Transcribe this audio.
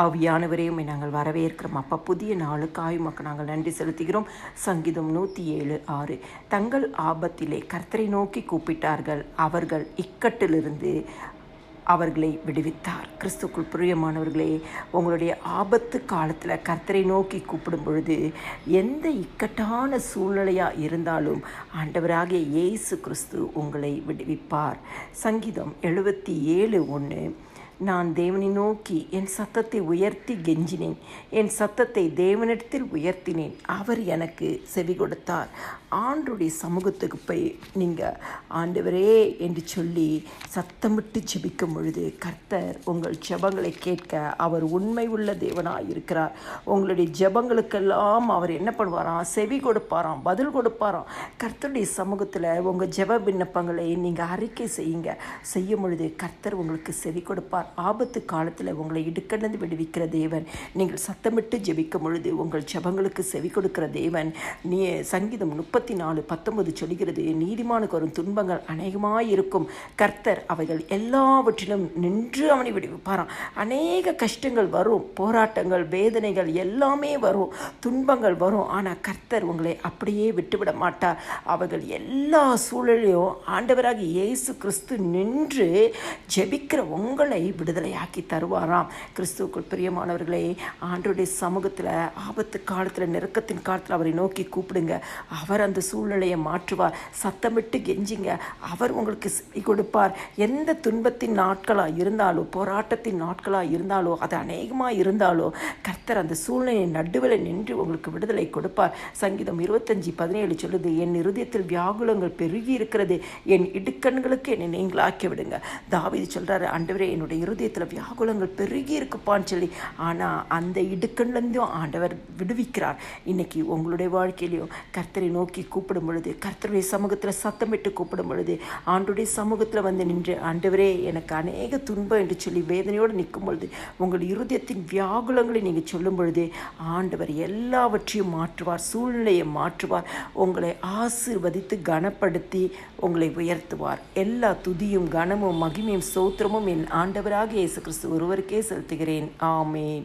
ஆவியானவரே உம்மை நாங்கள் வரவேற்கிறோம் அப்பா. புதிய நாளுக்காய் உமக்கு நாங்கள் நன்றி செலுத்துகிறோம். சங்கீதம் 107:6. தங்கள் ஆபத்திலே கர்த்தரை நோக்கி கூப்பிட்டார்கள், அவர்கள் இக்கட்டிலிருந்து அவர்களை விடுவித்தார். கிறிஸ்துக்குள் பிரியமானவர்களே, உங்களுடைய ஆபத்து காலத்தில் கர்த்தரை நோக்கி கூப்பிடும் பொழுது எந்த இக்கட்டான சூழ்நிலையாக இருந்தாலும் ஆண்டவராகிய இயேசு கிறிஸ்து உங்களை விடுவிப்பார். சங்கீதம் 77:1. நான் தேவனை நோக்கி என் சத்தத்தை உயர்த்தி கெஞ்சினேன், என் சத்தத்தை தேவனிடத்தில் உயர்த்தினேன், அவர் எனக்கு செவி கொடுத்தார். ஆண்டவருடைய சமூகத்துக்கு போய் நீங்கள் ஆண்டவரே என்று சொல்லி சத்தமிட்டு ஜெபிக்கும் பொழுது கர்த்தர் உங்கள் ஜெபங்களை கேட்க அவர் உண்மை உள்ள தேவனாக இருக்கிறார். உங்களுடைய ஜெபங்களுக்கெல்லாம் அவர் என்ன பண்ணுவாராம்? செவி கொடுப்பாராம், பதில் கொடுப்பாராம். கர்த்தருடைய சமூகத்தில் உங்கள் ஜெப விண்ணப்பங்களை நீங்கள் அறிக்கை செய்யும் பொழுது கர்த்தர் உங்களுக்கு செவி கொடுப்பார். ஆபத்து காலத்தில் உங்களை இடுக்கடந்து விடுவிக்கிற தேவன். நீங்கள் சத்தமிட்டு ஜெபிக்கும் பொழுது உங்கள் ஜெபங்களுக்கு செவி கொடுக்கிற தேவன். சங்கீதம் 34:19 சொல்கிறது, நீதிமானுக்கு வரும் துன்பங்கள் அநேகமாக இருக்கும், கர்த்தர் அவைகள் எல்லாவற்றிலும் நின்று அவனை விடுவிப்பாராம். அநேக கஷ்டங்கள் வரும், போராட்டங்கள், வேதனைகள் எல்லாமே வரும், துன்பங்கள் வரும். ஆனால் கர்த்தர் உங்களை அப்படியே விட்டுவிட மாட்டார். அவர்கள் எல்லா சூழலையும் ஆண்டவராக இயேசு கிறிஸ்து நின்று ஜெபிக்கிற உங்களை விடுதலையாக்கி தருவாராம். கிறிஸ்துவுக்குள் பிரியமானவர்களே, ஆண்டவருடைய சமூகத்தில் ஆபத்து காலத்தில், நெருக்கத்தின் காலத்தில் அவரை நோக்கி கூப்பிடுங்க. அவர் அந்த சூழ்நிலையை மாற்றுவார். சத்தமிட்டு கெஞ்சிங்க, அவர் உங்களுக்கு செவி கொடுப்பார். எந்த துன்பத்தின் நாட்களாக இருந்தாலோ, போராட்டத்தின் நாட்களாக இருந்தாலோ, அது அநேகமாக இருந்தாலோ கர்த்தர் அந்த சூழ்நிலையை நடுவில் நின்று உங்களுக்கு விடுதலை கொடுப்பார். சங்கீதம் 25:17 சொல்லுது, என் இருதயத்தில் வியாகுலங்கள் பெருகி இருக்கிறது, என் இடுக்கண்களுக்கு என்னை நீங்களாக்கி விடுங்க. தாவீது சொல்கிறாரு, ஆண்டவரே என்னுடைய இருதயத்தில் வியாகுலங்கள் பெருகி இருக்குப்பான்னு சொல்லி. ஆனால் அந்த இடுக்கண்லேருந்தும் ஆண்டவர் விடுவிக்கிறார். இன்னைக்கு உங்களுடைய வாழ்க்கையிலையும் கர்த்தரை நோக்கி கூப்பிடும் பொழுது, கர்த்தருடைய சமூகத்தில் சத்தமிட்டு கூப்பிடும் பொழுது, ஆண்டுடைய சமூகத்தில் வந்து நின்று ஆண்டவரே எனக்கு அநேக துன்பம் என்று சொல்லி வேதனையோடு நிற்கும் பொழுது, உங்கள் இருதயத்தின் வியாகுலங்களை நீங்கள் சொல்லும் பொழுது ஆண்டவர் எல்லாவற்றையும் மாற்றுவார், சூழ்நிலையை மாற்றுவார். உங்களை ஆசீர்வதித்து கனப்படுத்தி உங்களை உயர்த்துவார். எல்லா துதியும் கனமும் மகிமையும் ஸ்தோத்திரமும் என் ஆண்டவராக இயேசு கிறிஸ்து ஒருவருக்கே செலுத்துகிறேன். ஆமென்.